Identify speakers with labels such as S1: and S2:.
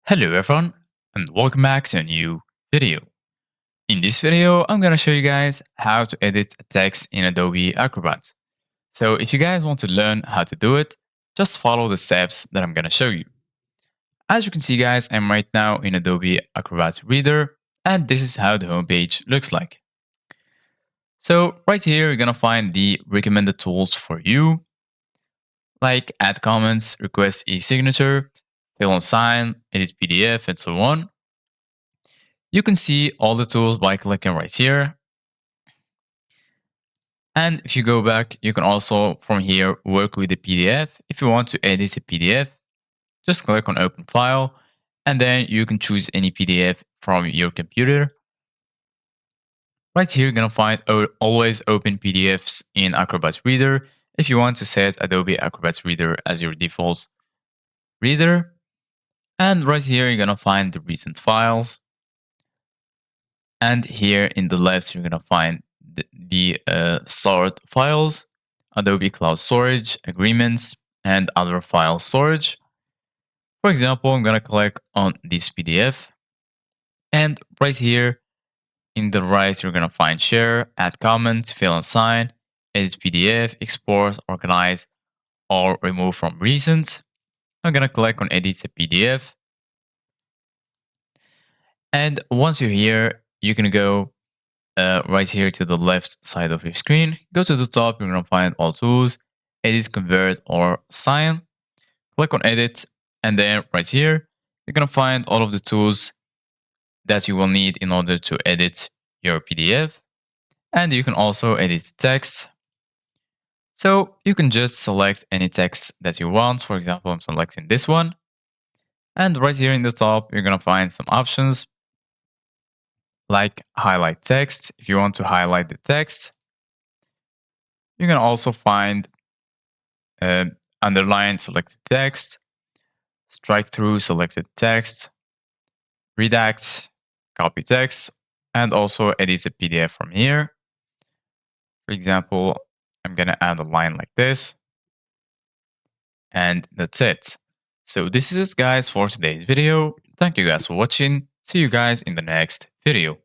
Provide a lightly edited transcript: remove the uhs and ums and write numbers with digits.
S1: Hello everyone and welcome back to a new video. In this video, I'm going to show you guys how to edit a text in Adobe Acrobat. So if you guys want to learn how to do it, just follow the steps that I'm going to show you. As you can see guys, I'm right now in Adobe Acrobat Reader and this is how the homepage looks like. So right here, you're going to find the recommended tools for you, like add comments, request e-signature, fill and sign, edit PDF, and so on. You can see all the tools by clicking right here. And if you go back, you can also from here work with the PDF. If you want to edit a PDF, just click on open file and then you can choose any PDF from your computer. Right here, you're going to find always open PDFs in Acrobat Reader if you want to set Adobe Acrobat Reader as your default reader. And right here, you're going to find the recent files. And here in the left, you're going to find the stored files, Adobe Cloud Storage, agreements, and other file storage. For example, I'm going to click on this PDF. And right here in the right, you're going to find share, add comment, fill and sign, edit PDF, export, organize, or remove from recent. I'm going to click on edit a PDF. And once you're here, you can go right here to the left side of your screen. Go to the top, you're going to find all tools, edit, convert, or sign. Click on edit, and then right here, you're going to find all of the tools that you will need in order to edit your PDF. And you can also edit text. So you can just select any text that you want. For example, I'm selecting this one. And right here in the top, you're going to find some options like highlight text. If you want to highlight the text, you can also find underline selected text, strike through selected text, redact, copy text, and also edit a PDF from here. For example, I'm going to add a line like this. And that's it. So this is it guys for today's video. Thank you guys for watching. See you guys in the next video.